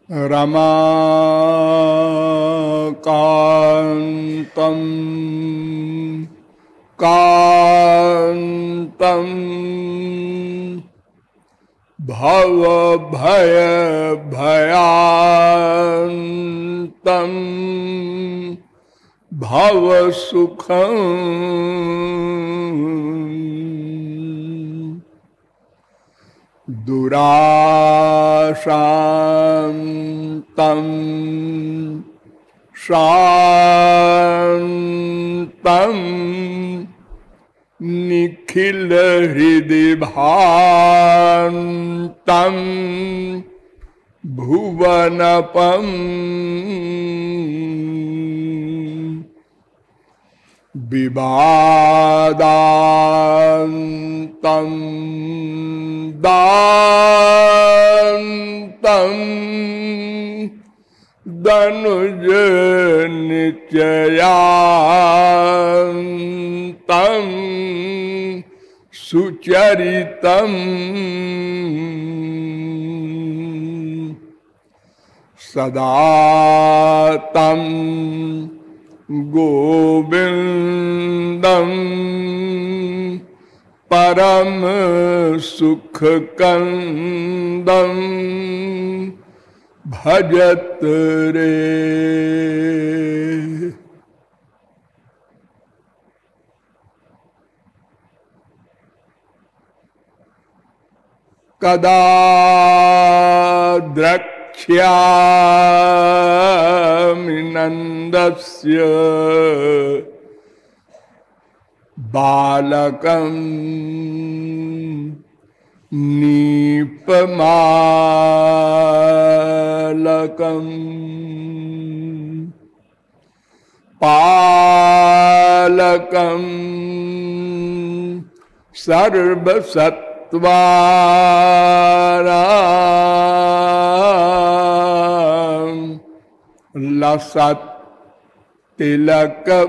रमाकान्तं कान्तं भवभयभयान्तं भवसुखं दुराशान्तं शान्तं निखिलहृदिभान्तं भुवनपं विवादान्तं दान्तं दनुज निचयान्तं सुचरितं सदा तं गोविन्दं परम सुखकन्दं भजत रे। कदा द्रक्ष्यामि नन्दस्य बालकं नीपमालकं पालकं सर्वसत्त्वानां लसत् तिलकभालकम्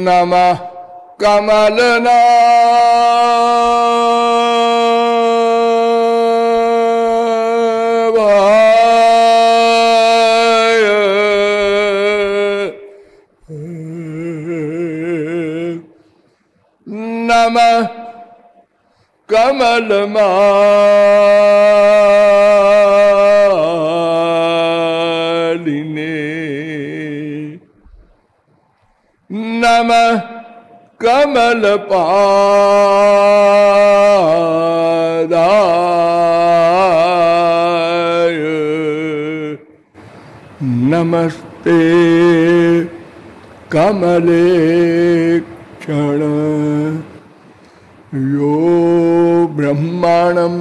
नमः कमलनाभाय नमः कमलमालिने नमः कमलपादाय नमस्ते कमलेक्षण यो ब्रह्माणं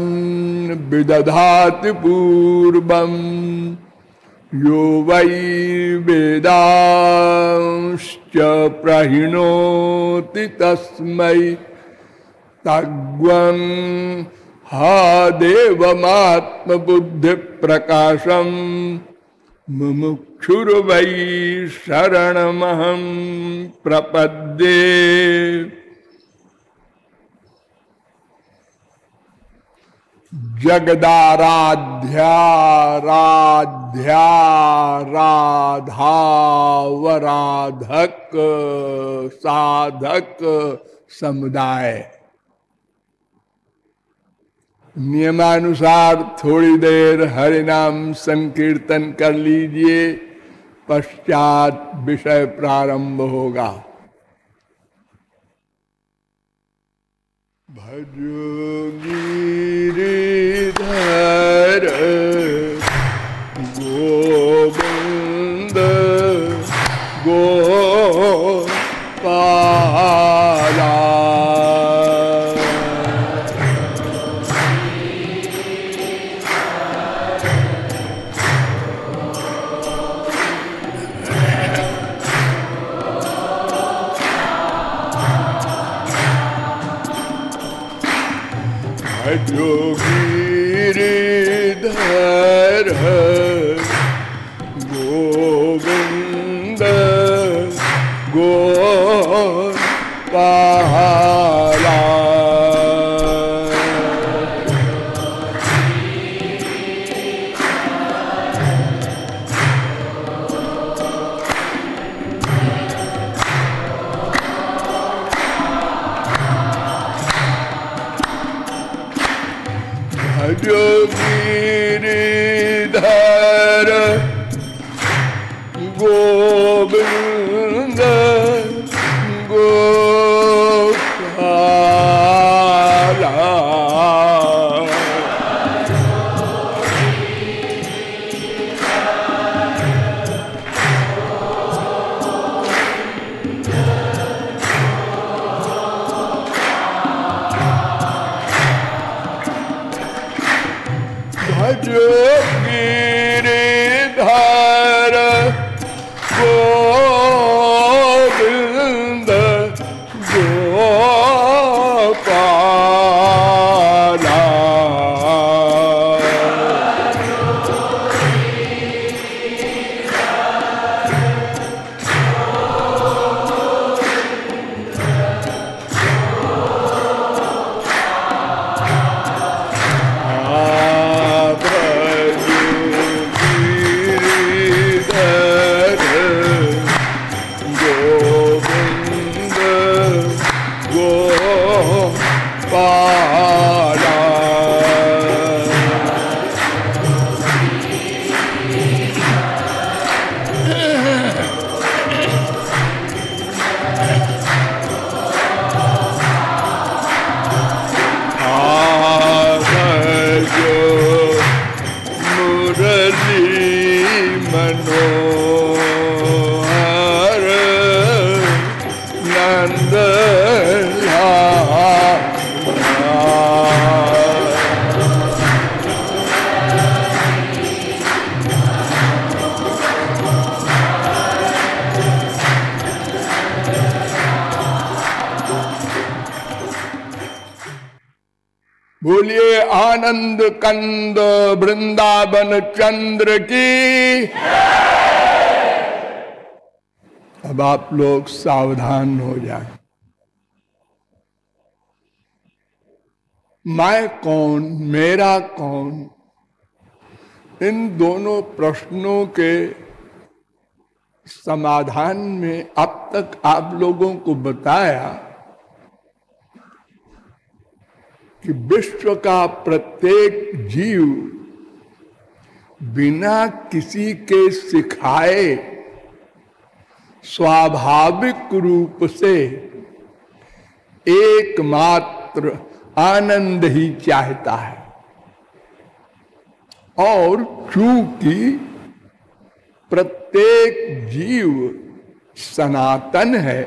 विदधाति पूर्वं यो वै वेदांश्च प्रहिणोति तस्मै तद्वं हा देवमात्मबुद्धिप्रकाशं मुमुक्षुर्वै शरणमहं प्रपद्ये। जगदाराध्या राध्या राधावराधक साधक समुदाय। नियमानुसार थोड़ी देर हरि नाम संकीर्तन कर लीजिए, पश्चात विषय प्रारंभ होगा। भजो गिरिधर गोविंद गोपाला भजो गिरिधर गोविंद गोपाला गिरिधर गोविंद गोपाला भजो गिरिधर गोविंद गोपाला बोलिए आनंद कंद वृंदावन चंद्र की। अब आप लोग सावधान हो जाए। मैं कौन, मेरा कौन, इन दोनों प्रश्नों के समाधान में अब तक आप लोगों को बताया कि विश्व का प्रत्येक जीव बिना किसी के सिखाए स्वाभाविक रूप से एकमात्र आनंद ही चाहता है। और चूंकि प्रत्येक जीव सनातन है,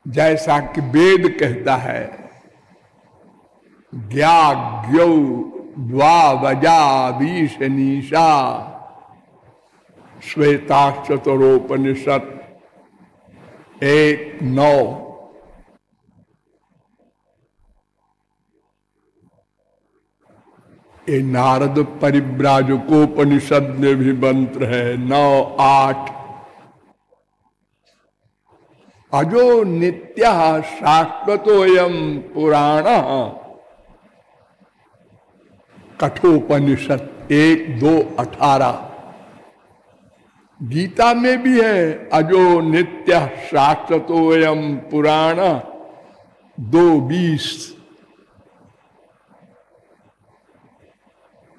जैसा कि वेद कहता है, ज्ञाज्ञौ द्वावजा बीशनीषा श्वेताश्चतरोपनिषद 1:9। ये नारद परिव्राजकोपनिषद में भी मंत्र है 9:8। अजो नित्यः शाश्वतोऽयं पुराणः कठोपनिषद 1:2-18। गीता में भी है अजो नित्यः शाश्वतोऽयं पुराणः 2:20।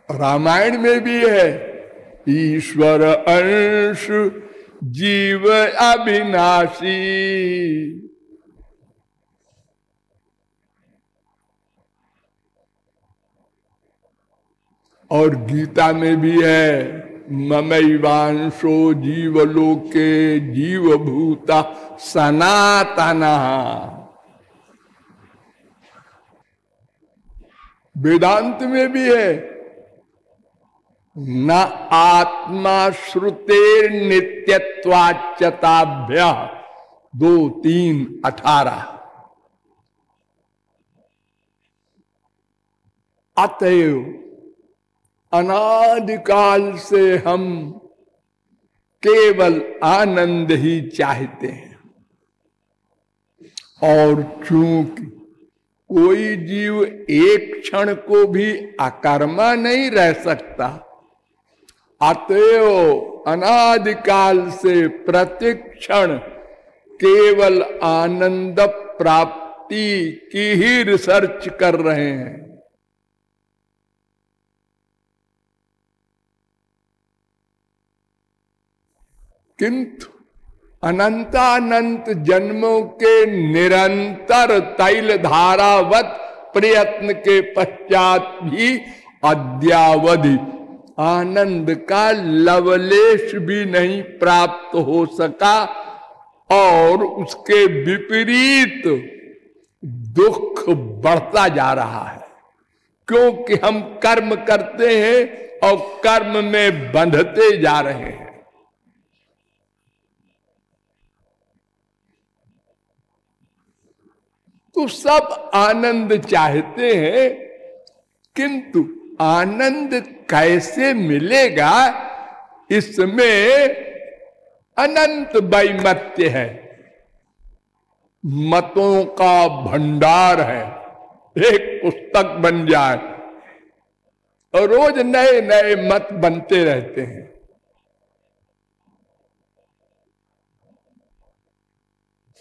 रामायण में भी है ईश्वर अंश जीव अविनाशी। और गीता में भी है ममैवांशो जीवलोके जीवभूता सनातनः। वेदांत में भी है न आत्मा श्रुतेर नित्यत्वाच्यताभ्य 2:3-18। अतएव अनादिकाल से हम केवल आनंद ही चाहते हैं। और चूंकि कोई जीव एक क्षण को भी अकर्मा नहीं रह सकता, अतएव अनादिकाल से प्रतिक्षण केवल आनंद प्राप्ति की ही रिसर्च कर रहे हैं। किंतु अनंतानंत जन्मों के निरंतर तैल धारावत प्रयत्न के पश्चात भी अद्यावधि आनंद का लवलेश भी नहीं प्राप्त हो सका और उसके विपरीत दुख बढ़ता जा रहा है, क्योंकि हम कर्म करते हैं और कर्म में बंधते जा रहे हैं। तो सब आनंद चाहते हैं, किंतु आनंद कैसे मिलेगा इसमें अनंत वैमत्य है, मतों का भंडार है। एक पुस्तक बन जाए और रोज नए नए मत बनते रहते हैं।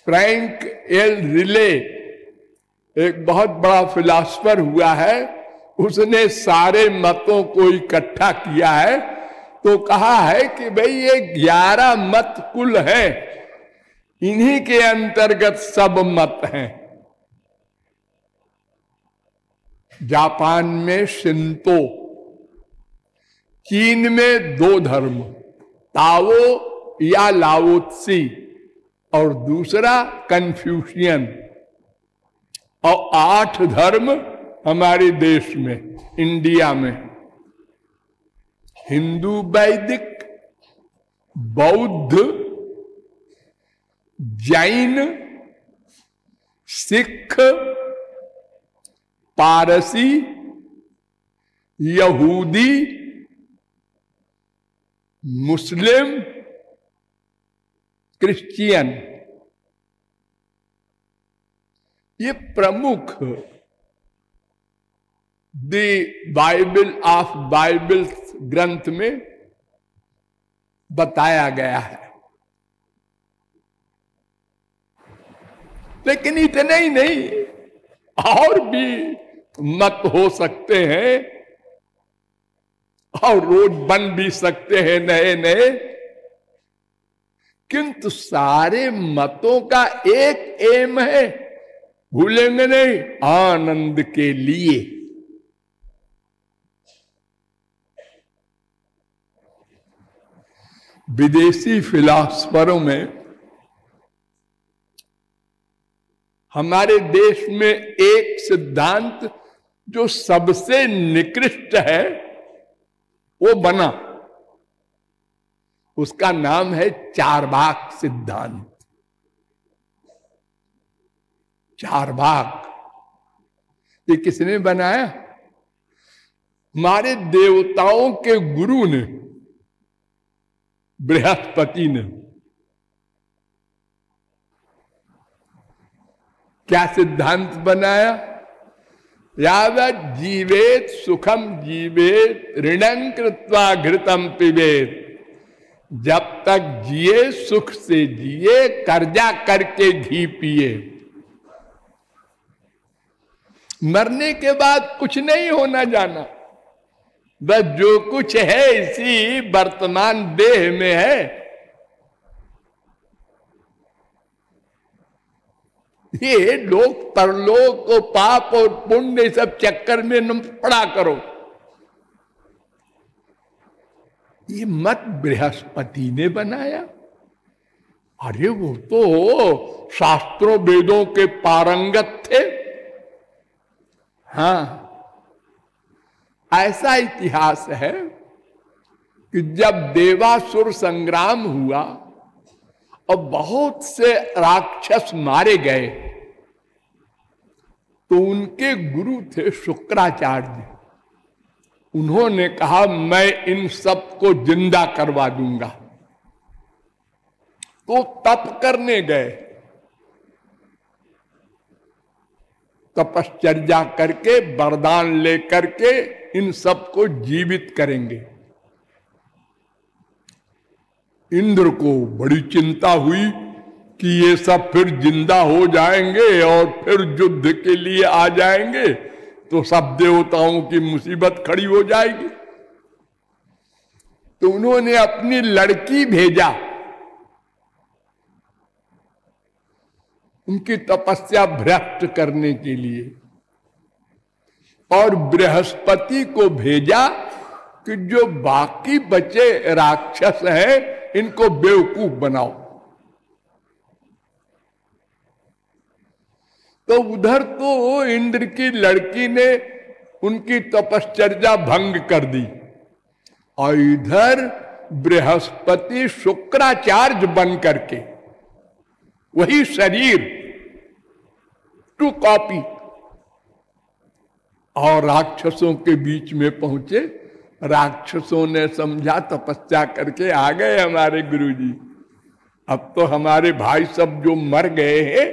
फ्रैंक एल रिले एक बहुत बड़ा फिलॉसफर हुआ है, उसने सारे मतों को इकट्ठा किया है तो कहा है कि भाई ये 11 मत कुल हैं, इन्हीं के अंतर्गत सब मत हैं। जापान में शिंतो, चीन में 2 धर्म, ताओ या लाओत्सी और दूसरा कन्फ्यूशियन, और 8 धर्म हमारे देश में इंडिया में, हिंदू, वैदिक, बौद्ध, जैन, सिख, पारसी, यहूदी, मुस्लिम, क्रिश्चियन, ये प्रमुख द बाइबल ऑफ बाइबल्स ग्रंथ में बताया गया है। लेकिन इतने ही नहीं, और भी मत हो सकते हैं और रोज बन भी सकते हैं नए नए, किंतु सारे मतों का एक एम है, भूलेंगे नहीं, आनंद के लिए। विदेशी फिलॉसफरों में हमारे देश में एक सिद्धांत जो सबसे निकृष्ट है वो बना, उसका नाम है चार्वाक सिद्धांत। चार्वाक ये किसने बनाया? हमारे देवताओं के गुरु ने, बृहस्पति ने। क्या सिद्धांत बनाया? यावत् जीवेत सुखम जीवेत ऋणं कृत्वा घृतम पिबेत, जब तक जिए सुख से जिए, कर्जा करके घी पिए। मरने के बाद कुछ नहीं होना जाना, बस जो कुछ है इसी वर्तमान देह में है। ये लोग परलोक और पाप और पुण्य सब चक्कर में न पड़ा करो। ये मत बृहस्पति ने बनाया। अरे वो तो शास्त्रों वेदों के पारंगत थे। हाँ, ऐसा इतिहास है कि जब देवासुर संग्राम हुआ और बहुत से राक्षस मारे गए, तो उनके गुरु थे शुक्राचार्य। उन्होंने कहा मैं इन सब को जिंदा करवा दूंगा। तो तप करने गए, तपश्चर्या करके वरदान लेकर के इन सब को जीवित करेंगे। इंद्र को बड़ी चिंता हुई कि ये सब फिर जिंदा हो जाएंगे और फिर युद्ध के लिए आ जाएंगे तो सब देवताओं की मुसीबत खड़ी हो जाएगी। तो उन्होंने अपनी लड़की भेजा उनकी तपस्या भ्रष्ट करने के लिए, और बृहस्पति को भेजा कि जो बाकी बचे राक्षस हैं इनको बेवकूफ बनाओ। तो उधर तो इंद्र की लड़की ने उनकी तपश्चर्या भंग कर दी, और इधर बृहस्पति शुक्राचार्य बन करके वही शरीर टू कॉपी, और राक्षसों के बीच में पहुंचे। राक्षसों ने समझा तपस्या करके आ गए हमारे गुरुजी, अब तो हमारे भाई सब जो मर गए हैं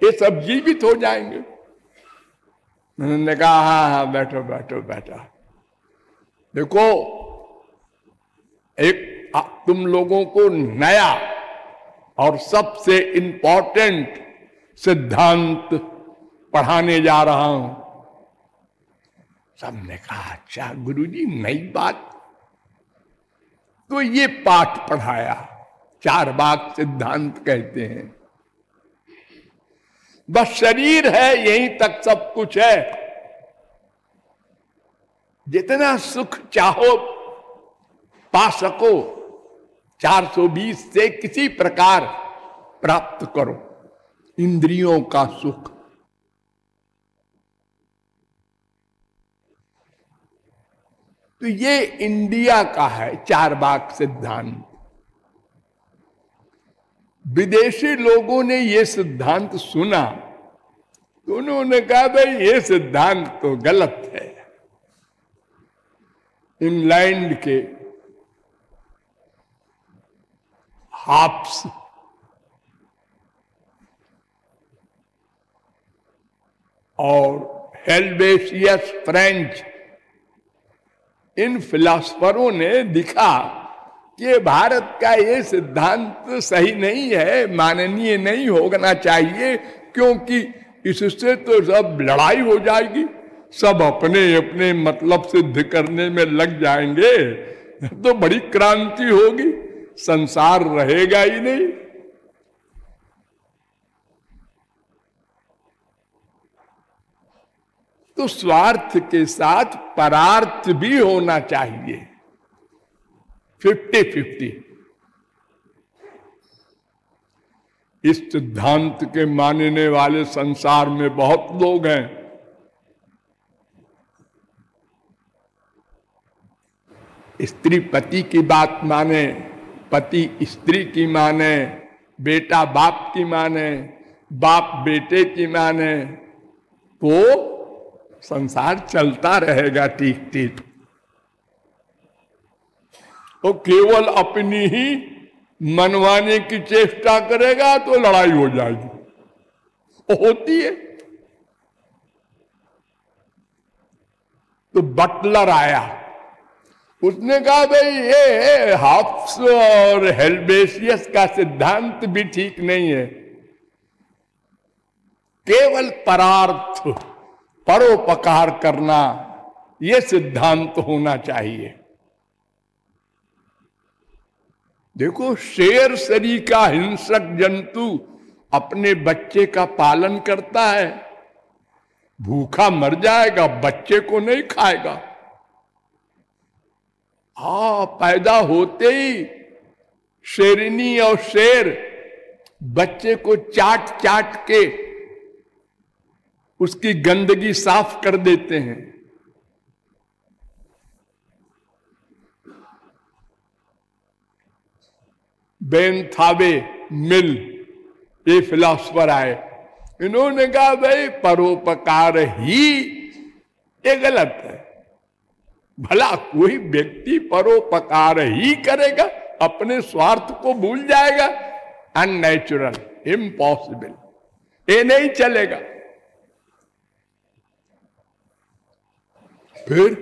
ये सब जीवित हो जाएंगे। उन्होंने कहा हाँ हाँ बैठो बैठो बैठो। देखो एक तुम लोगों को नया और सबसे इंपॉर्टेंट सिद्धांत पढ़ाने जा रहा हूं। सबने कहा अच्छा गुरुजी नई बात। तो ये पाठ पढ़ाया, चार बाग सिद्धांत कहते हैं। बस शरीर है यहीं तक सब कुछ है, जितना सुख चाहो पा सको 420 से किसी प्रकार प्राप्त करो, इंद्रियों का सुख। तो ये इंडिया का है चार बाग सिद्धांत। विदेशी लोगों ने ये सिद्धांत सुना तो उन्होंने कहा भाई ये सिद्धांत तो गलत है। इंग्लैंड के हाप्स और हेल्वेशियस फ्रेंच, इन फिलोसफरों ने दिखा कि भारत का ये सिद्धांत सही नहीं है, माननीय नहीं होना चाहिए, क्योंकि इससे तो सब लड़ाई हो जाएगी, सब अपने अपने मतलब सिद्ध करने में लग जाएंगे, तो बड़ी क्रांति होगी, संसार रहेगा ही नहीं। तो स्वार्थ के साथ परार्थ भी होना चाहिए, 50-50। इस सिद्धांत के मानने वाले संसार में बहुत लोग हैं। स्त्री पति की बात माने, पति स्त्री की माने, बेटा बाप की माने, बाप बेटे की माने, तो संसार चलता रहेगा ठीक ठीक। तो केवल अपनी ही मनवाने की चेष्टा करेगा तो लड़ाई हो जाएगी, तो होती है। तो बटलर आया, उसने कहा भाई ये हाफ्स और हेल्वेशियस का सिद्धांत भी ठीक नहीं है, केवल परार्थ परोपकार करना ये सिद्धांत होना चाहिए। देखो शेर सरीखा हिंसक जंतु अपने बच्चे का पालन करता है, भूखा मर जाएगा, बच्चे को नहीं खाएगा। हाँ, पैदा होते ही शेरनी और शेर बच्चे को चाट चाट के उसकी गंदगी साफ कर देते हैं। बेनथावे मिल ये फिलोसफर आए, इन्होंने कहा भाई परोपकार ही ये गलत है। भला कोई व्यक्ति परोपकार ही करेगा, अपने स्वार्थ को भूल जाएगा? अननेचुरल, इम्पॉसिबल, ये नहीं चलेगा। फिर